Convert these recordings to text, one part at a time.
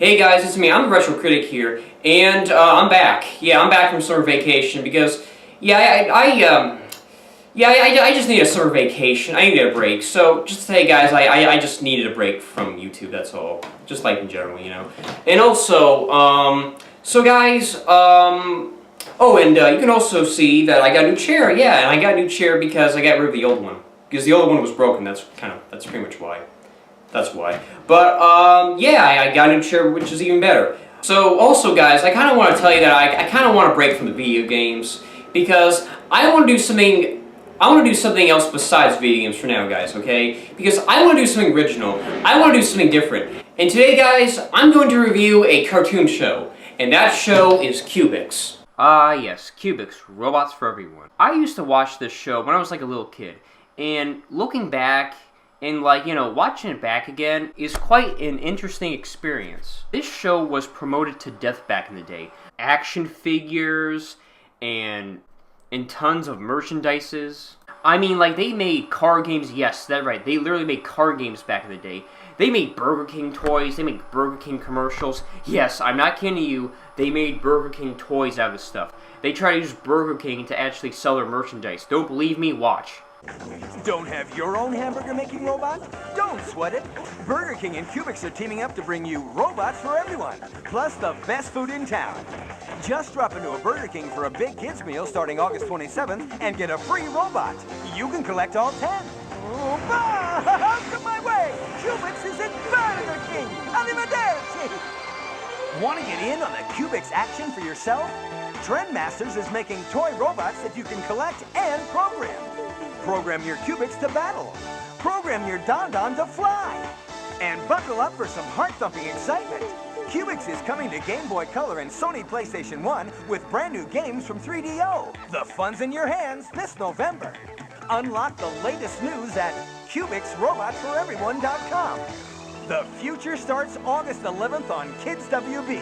Hey guys, it's me. I'm the Retro Critic here, and I'm back. Yeah, I'm back from summer vacation because, I just need a summer vacation. I needed a break. So just say, guys, I just needed a break from YouTube. That's all. Just like in general, you know. And also, so guys, oh, and you can also see that I got a new chair. Yeah, and I got a new chair because I got rid of the old one because the old one was broken. That's pretty much why. That's why. But, yeah, I got a new chair, which is even better. So, also, guys, I kind of want to tell you that I kind of want to break from the video games, because I want to do something else besides video games for now, guys, okay? Because I want to do something original. I want to do something different. And today, guys, I'm going to review a cartoon show, and that show is Cubix. Yes, Cubix, Robots for Everyone. I used to watch this show when I was like a little kid, and looking back, and watching it back again is quite an interesting experience. This show was promoted to death back in the day. Action figures and tons of merchandises. I mean, like, they made card games. Yes, that's right. They literally made card games back in the day. They made Burger King toys. They made Burger King commercials. Yes, I'm not kidding you. They made Burger King toys out of this stuff. They try to use Burger King to actually sell their merchandise. Don't believe me? Watch. Don't have your own hamburger-making robot? Don't sweat it. Burger King and Cubix are teaming up to bring you robots for everyone, plus the best food in town. Just drop into a Burger King for a big kids meal starting August 27th and get a free robot. You can collect all 10. Come my way! Cubix is at Burger King! Arrivederci! Want to get in on the Cubix action for yourself? Trendmasters is making toy robots that you can collect and program. Program your Cubix to battle. Program your Don Don to fly. And buckle up for some heart-thumping excitement. Cubix is coming to Game Boy Color and Sony PlayStation 1 with brand new games from 3DO. The fun's in your hands this November. Unlock the latest news at CubixRobotForEveryone.com. The future starts August 11th on Kids WB.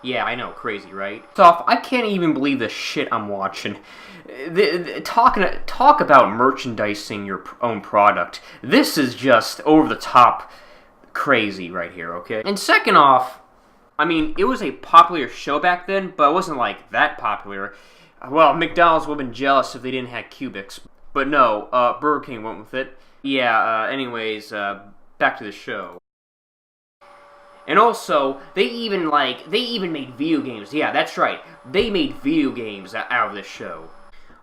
Yeah, I know, crazy, right? So, I can't even believe the shit I'm watching. Talk about merchandising your own product. This is just over-the-top crazy right here, okay? And second off, I mean, it was a popular show back then, but it wasn't, like, that popular. Well, McDonald's would have been jealous if they didn't have Cubix. But no, Burger King went with it. Yeah, anyways, back to the show. And also, they even made video games. Yeah, that's right. They made video games out of this show.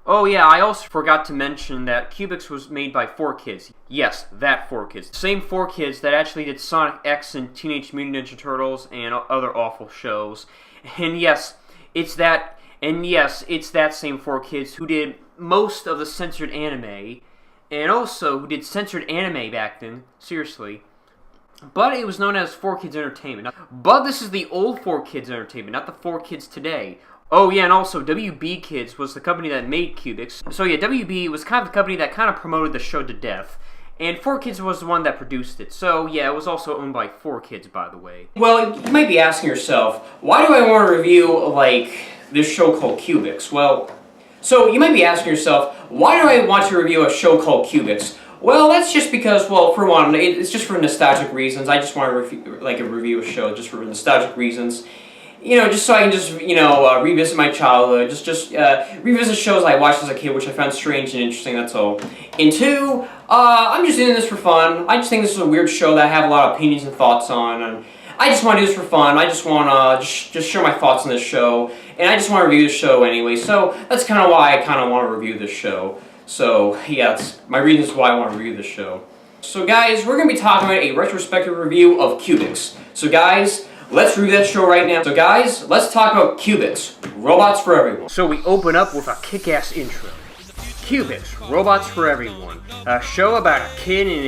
Oh yeah, I also forgot to mention that Cubix was made by 4Kids. Yes, that 4Kids. The same 4Kids that actually did Sonic X and Teenage Mutant Ninja Turtles and other awful shows. And yes, it's that same 4Kids who did most of the censored anime, and also who did censored anime back then. Seriously. But it was known as 4Kids Entertainment. But this is the old 4Kids Entertainment, not the 4Kids today. Oh yeah, and also WB Kids was the company that made Cubix. So yeah, WB was kind of the company that kind of promoted the show to death. And 4Kids was the one that produced it. So yeah, it was also owned by 4Kids, by the way. Well, you might be asking yourself, why do I want to review, like, this show called Cubix? Well, so you might be asking yourself, why do I want to review a show called Cubix? Well, that's just because, well, for one, it's just for nostalgic reasons. I just want to review a show just for nostalgic reasons. You know, just so I can just, revisit my childhood. Just revisit shows I watched as a kid, which I found strange and interesting, that's all. And two, I'm just doing this for fun. I just think this is a weird show that I have a lot of opinions and thoughts on. And I just want to do this for fun. I just want to just share my thoughts on this show. And I just want to review the show anyway. So that's kind of why I kind of want to review this show. So, yeah, that's my reasons why I want to review this show. So, guys, we're going to be talking about a retrospective review of Cubix. So, guys, let's review that show right now. So, guys, let's talk about Cubix, Robots for Everyone. So, we open up with a kick-ass intro. Cubix, Robots for Everyone. A show about a kid and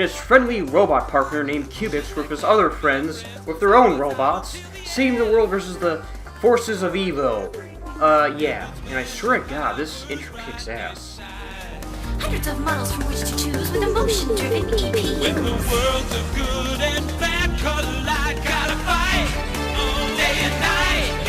his friendly robot partner named Cubix with his other friends with their own robots, saving the world versus the forces of evil. Yeah, and I swear to God, this intro kicks ass. Hundreds of models from which to choose with emotion-driven EPUs. When the world's of good and bad collide, gotta fight day and night.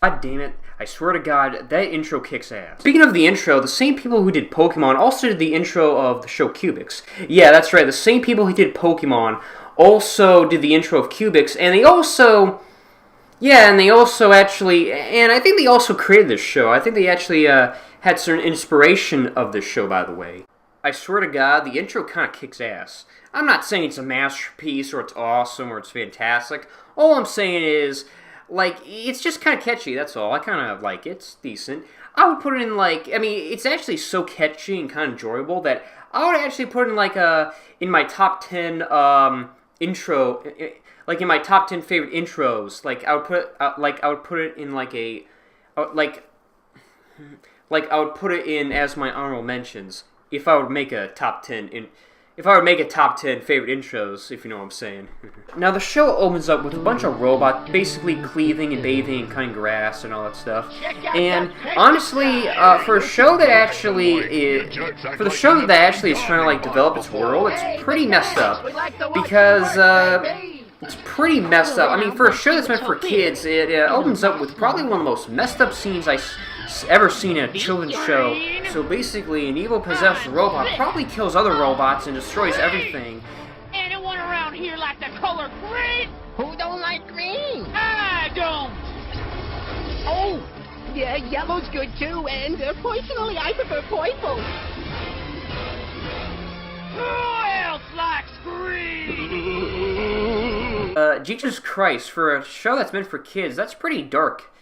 God damn it. I swear to God, that intro kicks ass. Speaking of the intro, the same people who did Pokemon also did the intro of the show Cubix. Yeah, that's right, the same people who did Pokemon also did the intro of Cubix, and they also... Yeah, and they also actually... And I think they also created this show. I think they actually had certain inspiration of this show, by the way. I swear to God, the intro kind of kicks ass. I'm not saying it's a masterpiece, or it's awesome, or it's fantastic. All I'm saying is... Like, it's just kind of catchy, that's all. I kind of like it. It's decent. I would put it in, like... I mean, it's actually so catchy and kind of enjoyable that I would actually put it in, like, in my top 10, intro... Like, in my top 10 favorite intros. Like, I would put it in, like, a... Like, I would put it in as my honorable mentions. If I would make a top 10... If I would make a top 10 favorite intros, if you know what I'm saying. Now, the show opens up with a bunch of robots basically cleaving and bathing and cutting grass and all that stuff. And honestly, for a show that actually is... For the show that actually is trying to, like, develop its world, it's pretty messed up. Because, it's pretty messed up. I mean, for a show that's meant for kids, it opens up with probably one of the most messed up scenes I've ever seen in a children's show. So basically, an evil possessed robot probably kills other robots and destroys everything. Anyone around here like the color green? Who don't like green? I don't. Oh, yeah, yellow's good too, and personally, I prefer purple. Who else likes green? Jesus Christ, for a show that's meant for kids, that's pretty dark.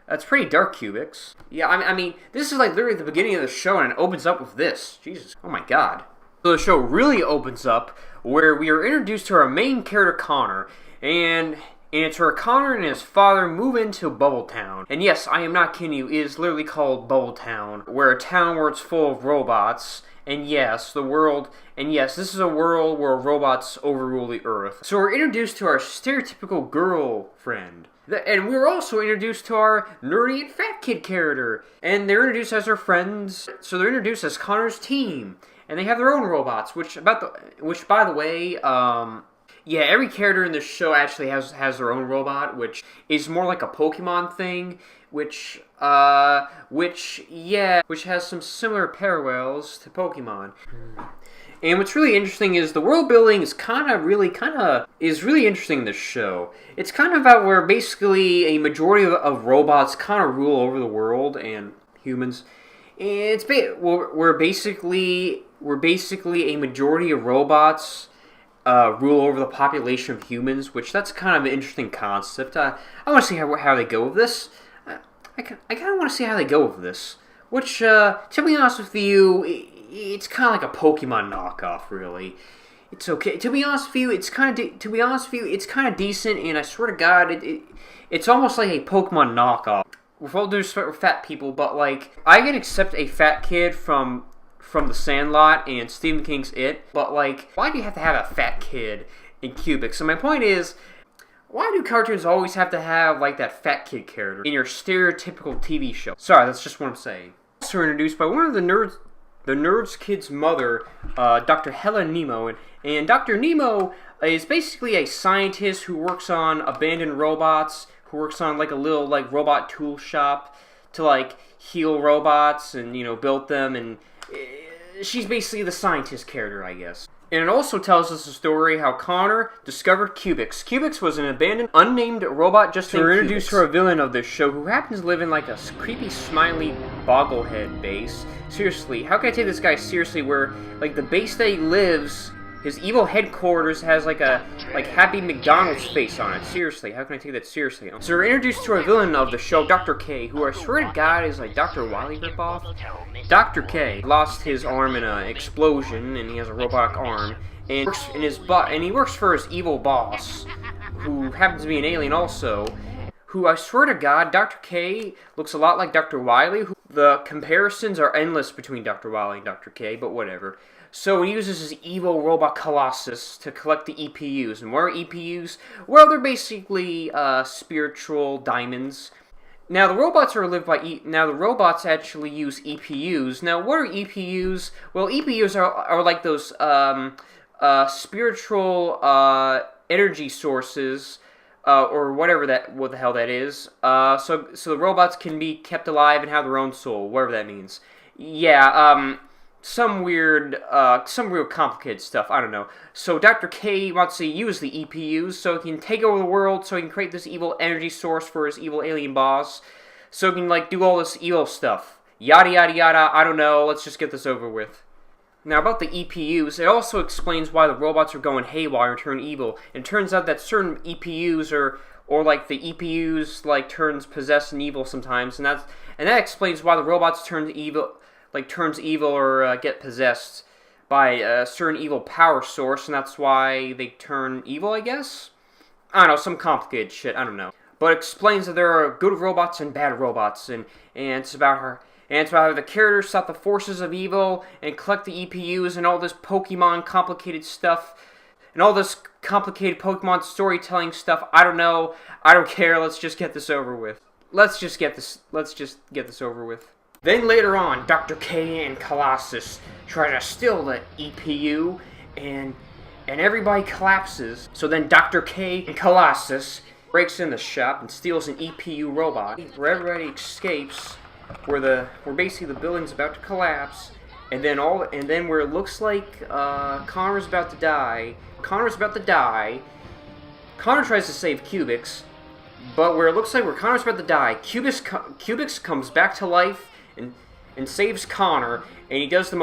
That's pretty dark, Cubix. Yeah, I mean, this is like literally the beginning of the show, and it opens up with this. Jesus, oh my God. So the show really opens up where we are introduced to our main character, Connor, and it's where Connor and his father move into Bubble Town. And yes, I am not kidding you, it is literally called Bubble Town, where a town where it's full of robots. And yes, this is a world where robots overrule the Earth. So we're introduced to our stereotypical girlfriend. And we're also introduced to our nerdy and fat kid character. And they're introduced as our friends. So they're introduced as Connor's team. And they have their own robots, which by the way, yeah, every character in this show actually has their own robot, which is more like a Pokemon thing, which has some similar parallels to Pokemon. And what's really interesting is the world building is really interesting in this show. It's kind of about where basically a majority of robots kind of rule over the world and humans. And we're basically a majority of robots rule over the population of humans, which that's kind of an interesting concept. I want to see how they go with this. I kind of want to see how they go with this. Which, to be honest with you, it's kind of like a Pokemon knockoff, really. It's okay. To be honest with you, it's kind of decent, and I swear to God, it's almost like a Pokemon knockoff. With all due respect for fat people, but like, I can accept a fat kid from The Sandlot and Stephen King's It, but like, why do you have to have a fat kid in Cubix? So my point is, why do cartoons always have to have, like, that fat kid character in your stereotypical TV show? Sorry, that's just what I'm saying. Also introduced by one of the nerd's kid's mother, Dr. Helen Nemo. And Dr. Nemo is basically a scientist who works on abandoned robots, who works on, like, a little, like, robot tool shop to, like, heal robots and, you know, build them. And she's basically the scientist character, I guess. And it also tells us the story how Connor discovered Cubix. Cubix was an abandoned, unnamed robot just named Cubix. We're introduced to our villain of this show, who happens to live in like a creepy, smiley bogglehead base. Seriously, how can I take this guy seriously where, like, the base that he lives, his evil headquarters has like a Happy McDonald's face on it. Seriously, how can I take that seriously? So we're introduced to our villain of the show, Dr. K, who I swear to God is like Dr. Wily ripoff. Dr. K lost his arm in an explosion, and he has a robotic arm, and he works for his evil boss, who happens to be an alien also, who I swear to God, Dr. K looks a lot like Dr. Wily. The comparisons are endless between Dr. Wily and Dr. K, but whatever. So he uses his evil robot Colossus to collect the EPUs. And what are EPUs? Well, they're basically spiritual diamonds. Now the robots the robots actually use EPUs. Now what are EPUs? Well, EPUs are like those spiritual energy sources or what the hell that is. So the robots can be kept alive and have their own soul, whatever that means. Yeah, some real complicated stuff, I don't know. So Dr. K wants to use the EPUs so he can take over the world, so he can create this evil energy source for his evil alien boss, so he can, like, do all this evil stuff. Yada yada yada, I don't know, let's just get this over with. Now, about the EPUs, it also explains why the robots are going haywire and turn evil. And it turns out that certain EPUs or like the EPUs like turns possessed and evil sometimes, and that explains why the robots turns evil or get possessed by a certain evil power source, and that's why they turn evil, I guess? I don't know, some complicated shit, I don't know. But it explains that there are good robots and bad robots, and it's about her. And it's about how the characters stop the forces of evil and collect the EPUs and all this Pokemon complicated stuff. And all this complicated Pokemon storytelling stuff. I don't know. I don't care. Let's just get this over with. Let's just get this over with. Then later on, Dr. K and Colossus try to steal the EPU and everybody collapses. So then Dr. K and Colossus breaks in the shop and steals an EPU robot where everybody escapes. Where basically the building's about to collapse, and then where it looks like Connor's about to die. Connor tries to save Cubix, but where it looks like Connor's about to die, Cubix comes back to life and saves Connor, and he does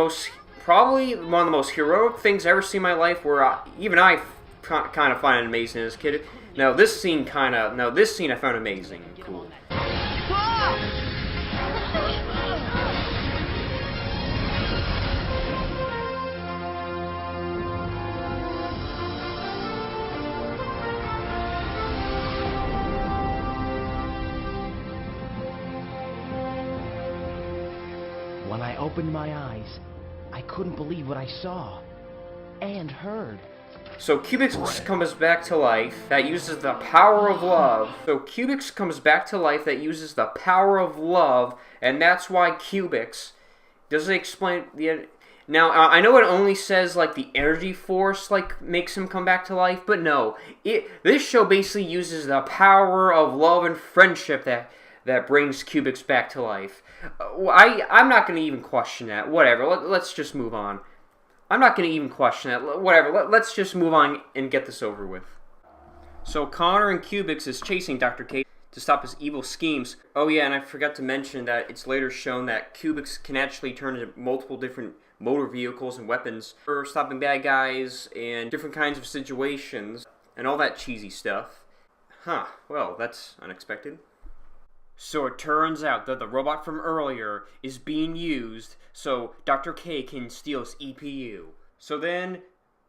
probably one of the most heroic things I've ever seen in my life. Where even I kind of find it amazing as a kid. Now this scene I found amazing, cool. When I opened my eyes, I couldn't believe what I saw and heard. So Cubix comes back to life that uses the power of love. And that's why Cubix doesn't explain the. Now I know it only says like the energy force like makes him come back to life, but no, this show basically uses the power of love and friendship that brings Cubix back to life. I'm not going to even question that. Whatever, let's just move on. I'm not going to even question that. Whatever, let's just move on and get this over with. So Connor and Cubix is chasing Dr. K to stop his evil schemes. Oh yeah, and I forgot to mention that it's later shown that Cubix can actually turn into multiple different motor vehicles and weapons for stopping bad guys and different kinds of situations and all that cheesy stuff. Huh, well, that's unexpected. So it turns out that the robot from earlier is being used so Dr. K can steal his EPU. So then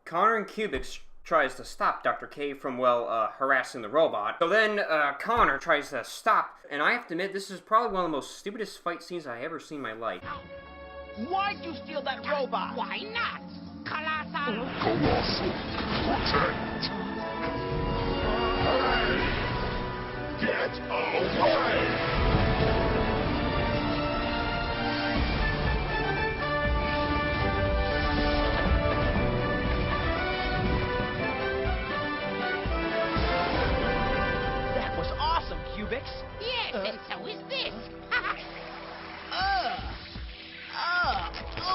Connor and Cubix tries to stop Dr. K from, harassing the robot. So then Connor tries to stop, and I have to admit, this is probably one of the most stupidest fight scenes I ever seen in my life. Why'd you steal that robot? Why not? Colossal. Colossal, protect! Hey! Get away! That was awesome, Cubix. Yes, and so is this.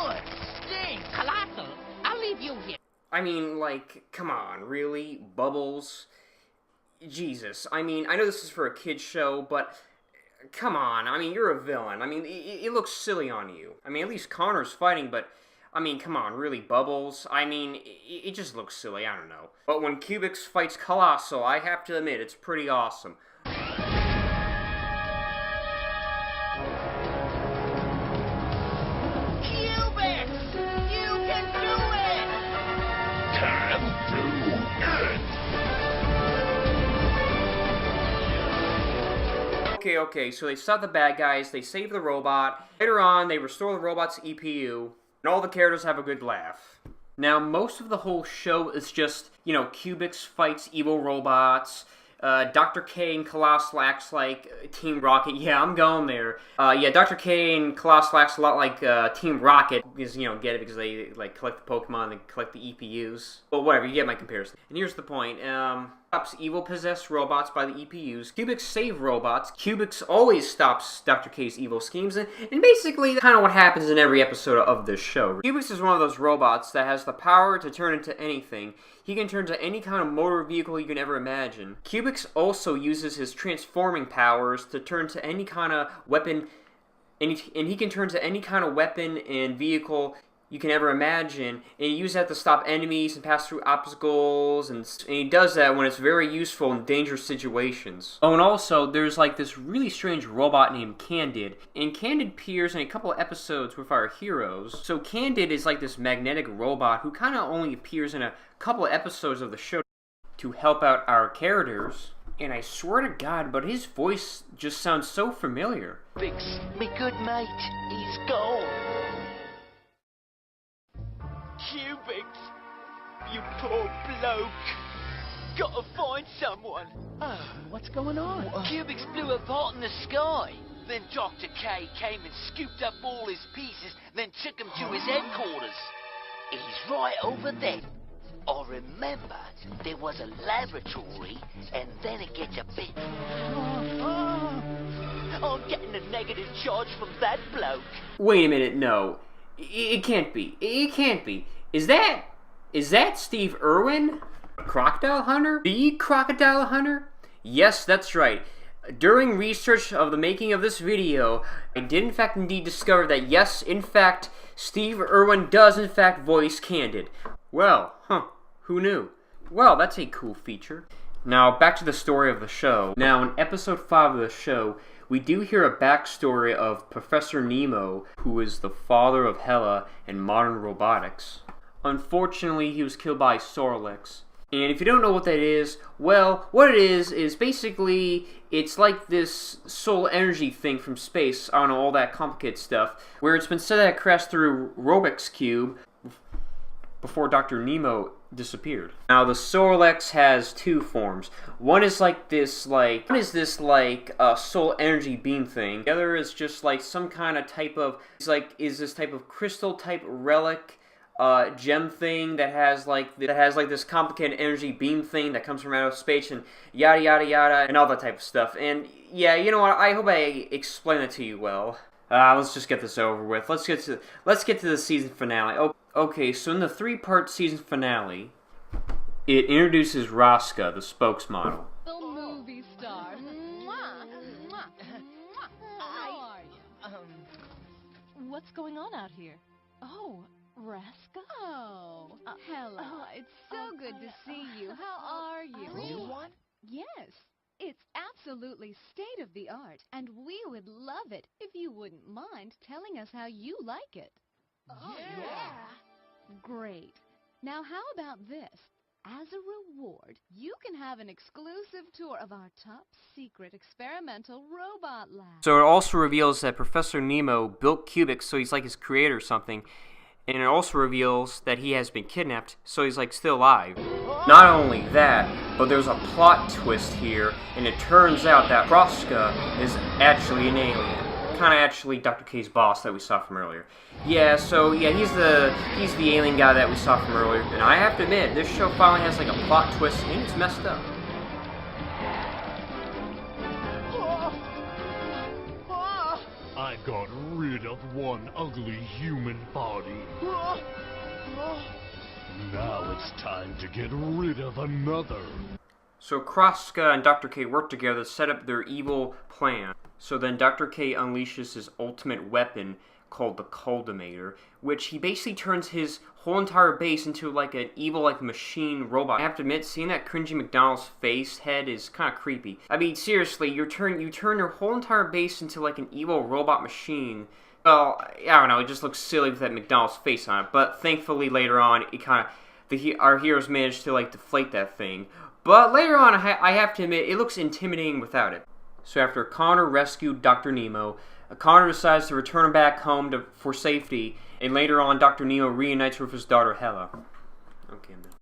It stinks. Colossal, I'll leave you here. I mean, like, come on, really? Bubbles? Jesus. I mean, I know this is for a kid's show, but come on. I mean, you're a villain. I mean, it looks silly on you. I mean, at least Connor's fighting, but I mean, come on, really, Bubbles? I mean, it just looks silly, I don't know. But when Cubix fights Colossal, I have to admit, it's pretty awesome. Cubix! You can do it! Can do it! Okay, so they stop the bad guys, they save the robot. Later on, they restore the robot's EPU, and all the characters have a good laugh. Now, most of the whole show is just, Cubix fights evil robots, Dr. K and Colossal acts like Team Rocket. Yeah, I'm going there. Yeah, Dr. K and Colossal acts a lot like Team Rocket, because, you know, get it, because they, like, collect the Pokemon and collect the EPUs. But whatever, you get my comparison. And here's the point. Stops evil-possessed robots by the EPUs. Cubix save robots. Cubix always stops Dr. K's evil schemes, and basically kind of what happens in every episode of this show. Cubix is one of those robots that has the power to turn into anything. He can turn into any kind of motor vehicle you can ever imagine. Cubix also uses his transforming powers to turn to any kind of weapon, and he can turn to any kind of weapon and vehicle you can ever imagine, and he uses that to stop enemies and pass through obstacles, and he does that when it's very useful in dangerous situations. Oh, and also, there's like this really strange robot named Candid, and Candid appears in a couple of episodes with our heroes. So Candid is like this magnetic robot who kind of only appears in a couple of episodes of the show to help out our characters. And I swear to God, but his voice just sounds so familiar. Cubix, me good mate, he's gone. Cubix, you poor bloke. Gotta find someone. What's going on? Cubix blew apart in the sky. Then Dr. K came and scooped up all his pieces, then took him to his headquarters. He's right over there. I remember there was a laboratory, and then it gets a bit... I'm getting a negative charge from that bloke. Wait a minute, no. It can't be. It can't be. Is that Steve Irwin? Crocodile Hunter? The Crocodile Hunter? Yes, that's right. During research of the making of this video, I did in fact indeed discover that yes, in fact, Steve Irwin does in fact voice Candid. Well, who knew? Well, that's a cool feature. Now, back to the story of the show. Now, in episode 5 of the show, we do hear a backstory of Professor Nemo, who is the father of Hela and modern robotics. Unfortunately, he was killed by Sorlex. And if you don't know what that is, well, what it is basically, it's like this soul energy thing from space. I don't know, all that complicated stuff, where it's been said that it crashed through Rubik's Cube before Dr. Nemo disappeared. Now, the Sorlex has two forms. One is this soul energy beam thing. The other is just like some kind of type of, is this type of crystal type relic gem thing that has this complicated energy beam thing that comes from outer space and yada yada yada and all that type of stuff. And yeah, you know what? I hope I explained it to you well. Let's just get this over with. Let's get to the season finale. Okay, so in the 3-part season finale, it introduces Rosca, the spokesmodel. The movie star. What's going on out here? Oh, Rasco. Hello. Oh, it's so good to see you. How are you? Real one? Yes. It's absolutely state-of-the-art, and we would love it if you wouldn't mind telling us how you like it. Oh, yeah. Great. Now, how about this? As a reward, you can have an exclusive tour of our top-secret experimental robot lab. So it also reveals that Professor Nemo built Cubix, so he's like his creator or something. And it also reveals that he has been kidnapped, so he's like still alive. Not only that, but there's a plot twist here, and it turns out that Rosca is actually an alien. Kinda actually Dr. K's boss that we saw from earlier. Yeah, so yeah, he's the alien guy that we saw from earlier. And I have to admit, this show finally has like a plot twist, and it's messed up. I got rid of one ugly human body. Now it's time to get rid of another. So Rosca and Dr. K work together to set up their evil plan. So then Dr. K unleashes his ultimate weapon called the Cultimator, which he basically turns his whole entire base into like an evil like machine robot. I have to admit, seeing that cringy McDonald's face head is kind of creepy. I mean, seriously, you turn your whole entire base into like an evil robot machine. Well, I don't know, it just looks silly with that McDonald's face on it. But thankfully later on, our heroes managed to like deflate that thing. But later on, I have to admit, it looks intimidating without it. So after Connor rescued Dr. Nemo, Connor decides to return him back home for safety, and later on Dr. Nemo reunites with his daughter Hela. Okay, I'm done.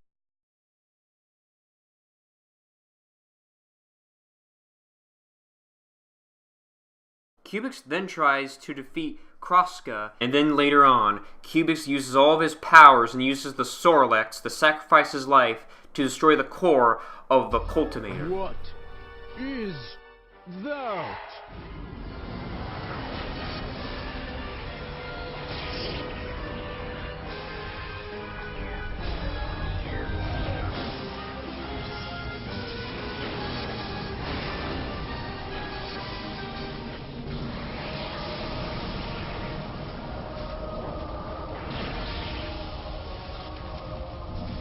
Cubix then tries to defeat Kroska, and then later on, Cubix uses all of his powers and uses the Sorlex to sacrifice his life to destroy the core of the Cultivator. What is that?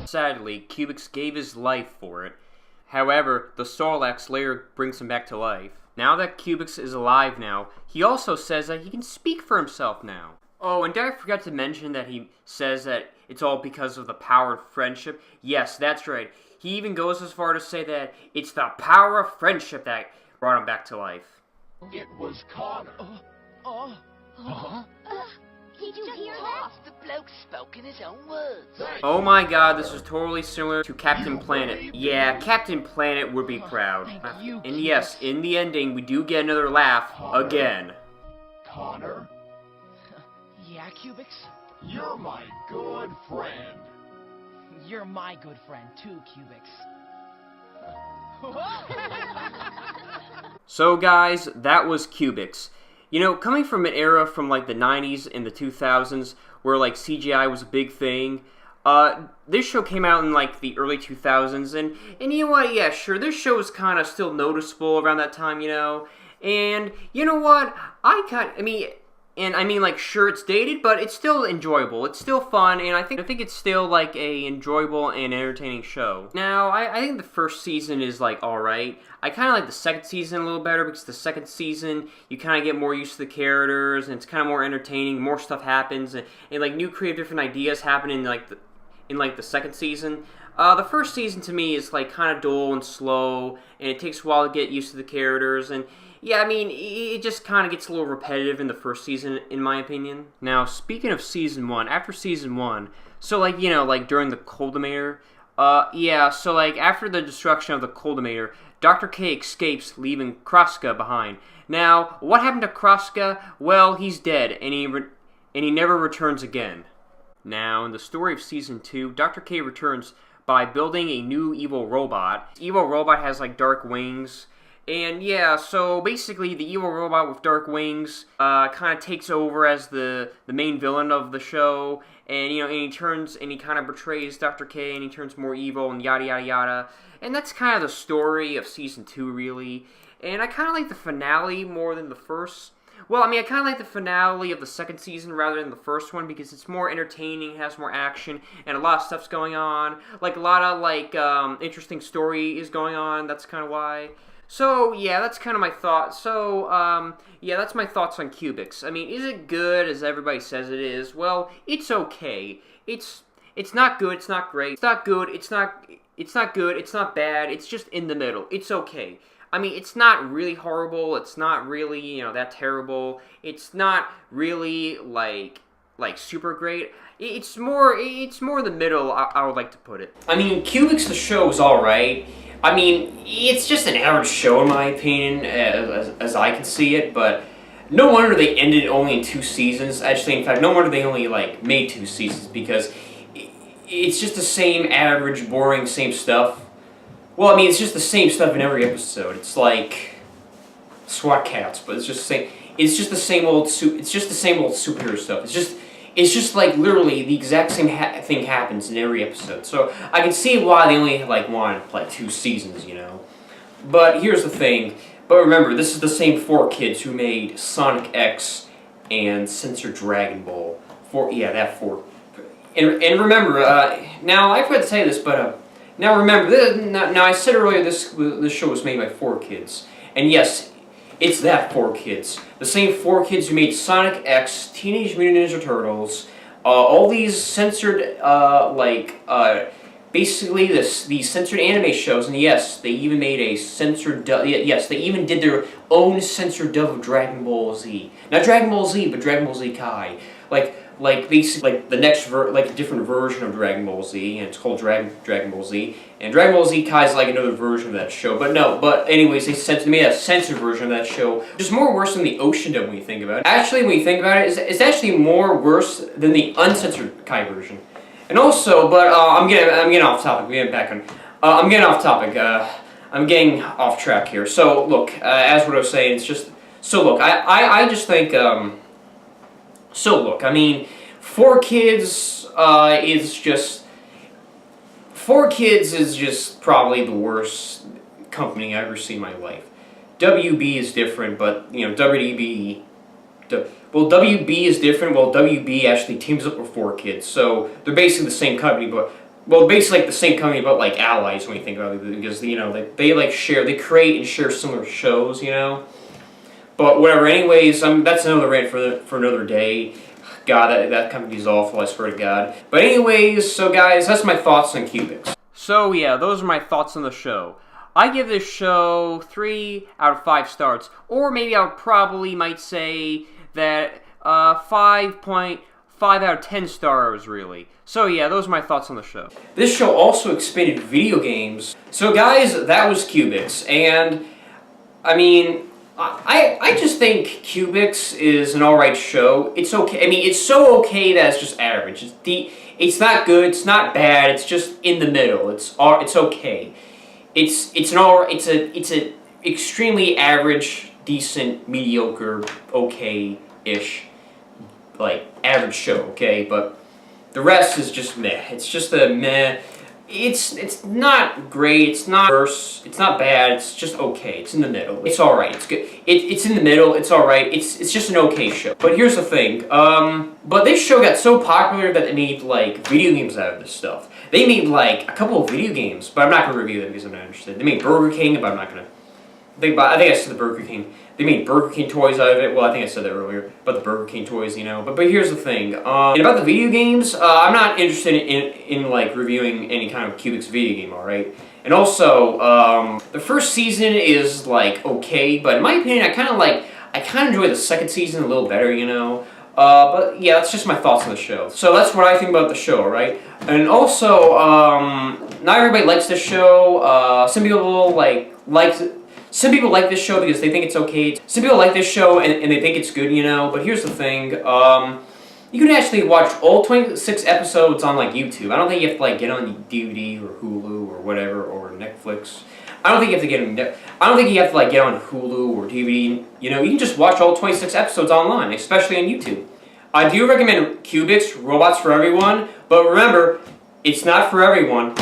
Sadly, Cubix gave his life for it. However, the Sorlex later brings him back to life. Now that Cubix is alive now, he also says that he can speak for himself now. Oh, and did I forget to mention that he says that it's all because of the power of friendship? Yes, that's right. He even goes as far to say that it's the power of friendship that brought him back to life. It was Connor. Did you hear What? The bloke spoke in his own words. Oh my god, this is totally similar to Captain Planet. Yeah, Captain Planet would be proud. And yes, in the ending, we do get another laugh again. Connor, Yeah, Cubix? you're my good friend. You're my good friend too, Cubix. So guys, that was Cubix. You know, coming from an era from like the 90s and the 2000s where like CGI was a big thing, this show came out in like the early 2000s, and you know what, yeah, sure, this show is kind of still noticeable around that time, you know, and you know what, like, sure, it's dated, but it's still enjoyable. It's still fun, and I think it's still like a enjoyable and entertaining show. Now, I think the first season is like alright. I kind of like the second season a little better because the second season you kind of get more used to the characters, and it's kind of more entertaining. More stuff happens, and like new creative different ideas happen in like the second season. The first season to me is like kind of dull and slow, and it takes a while to get used to the characters, and yeah, I mean, it just kind of gets a little repetitive in the first season, in my opinion. Now, speaking of Season 1, after Season 1, so, like, you know, like, during the Cultivator, yeah, so, like, after the destruction of the Cultivator, Dr. K escapes, leaving Kroska behind. Now, what happened to Kroska? Well, he's dead, and he never returns again. Now, in the story of Season 2, Dr. K returns by building a new evil robot. This evil robot has, like, dark wings. And yeah, so basically the evil robot with dark wings kind of takes over as the main villain of the show, and you know, and he kind of betrays Dr. K, and he turns more evil, and yada yada yada. And that's kind of the story of Season 2, really. And I kind of like the finale more than the first. Well, I mean, I kind of like the finale of the second season rather than the first one because it's more entertaining, has more action, and a lot of stuff's going on. Like, a lot of, like, interesting story is going on, that's kind of why. So, yeah, that's kind of my thoughts. So, yeah, that's my thoughts on Cubix. I mean, is it good as everybody says it is? Well, it's okay. It's not good, it's not great. It's not good, it's not good, it's not bad. It's just in the middle. It's okay. I mean, it's not really horrible. It's not really, you know, that terrible. It's not really, like super great. It's more in the middle, I would like to put it. I mean, Cubix the show is alright. I mean, it's just an average show in my opinion, as I can see it, but no wonder they ended only in 2 seasons. Actually, in fact, no wonder they only, like, made 2 seasons, because it's just the same average, boring, same stuff. Well, I mean, it's just the same stuff in every episode. It's like SWAT cats, but it's just the same. It's just the same old superhero stuff. It's just like literally the exact same thing happens in every episode. So I can see why they only like wanted like 2 seasons, you know. But here's the thing. But remember, this is the same 4 kids who made Sonic X and Censor Dragon Ball. That 4. And remember, now I forgot to say this, but now remember, now I said earlier this show was made by 4 kids, and yes. It's that 4 kids. The same 4 kids who made Sonic X, Teenage Mutant Ninja Turtles, all these censored, basically these censored anime shows, and yes, they even made a censored dub, yes, they even did their own censored dub of Dragon Ball Z. Not Dragon Ball Z, but Dragon Ball Z Kai. Like basically, like the next a different version of Dragon Ball Z, and it's called Dragon Ball Z. And Dragon Ball Z Kai is like another version of that show. But no, but anyways, they made a censored version of that show, which is more worse than the Ocean dub when you think about it. Actually, when you think about it, it's actually more worse than the uncensored Kai version. And also, but I'm getting off topic. We're getting back on. I'm getting off topic. I'm getting off track here. So look, as what I was saying, it's just so look. I just think so look. I mean, 4Kids is just 4Kids is just probably the worst company I've ever seen in my life. WB is different, but you know WB. Well, WB is different. Well, WB actually teams up with 4Kids, so they're basically the same company, but well, basically like the same company, but like allies when you think about it, because you know they like share, they create and share similar shows, you know. But whatever. Anyways, that's another rant for another day. God, that company's awful. I swear to God. But anyways, so guys, that's my thoughts on Cubix. So yeah, those are my thoughts on the show. I give this show 3 out of 5 stars, or maybe I probably might say that 5.5 out of 10 stars, really. So yeah, those are my thoughts on the show. This show also expanded video games. So guys, that was Cubix, and I mean, I just think Cubix is an alright show. It's okay. I mean, it's so okay that it's just average. It's not good. It's not bad. It's just in the middle. It's okay. It's an extremely average, decent, mediocre, okay-ish, like average show. Okay, but the rest is just meh. It's just a meh. It's not great. It's not worse. It's not bad. It's just okay. It's in the middle. It's all right. It's good. It's in the middle. It's all right. It's just an okay show. But here's the thing. But this show got so popular that they made like video games out of this stuff. They made like a couple of video games, but I'm not gonna review them because I'm not interested. They made Burger King, but I'm not gonna. I think I said the Burger King. They made Burger King toys out of it. Well, I think I said that earlier, about the Burger King toys, you know. But here's the thing. And about the video games, I'm not interested in like reviewing any kind of Cubix video game, all right? And also, the first season is like okay, but in my opinion, I kind of enjoy the second season a little better, you know. But yeah, that's just my thoughts on the show. So that's what I think about the show, right? And also, not everybody likes this show. Some people Some people like this show because they think it's okay. Some people like this show and they think it's good, you know. But here's the thing. You can actually watch all 26 episodes on like YouTube. I don't think you have to like get on DVD or Hulu or whatever or Netflix. I don't think you have to get on Hulu or DVD. You know, you can just watch all 26 episodes online, especially on YouTube. I do recommend Cubix, Robots for Everyone, but remember, it's not for everyone.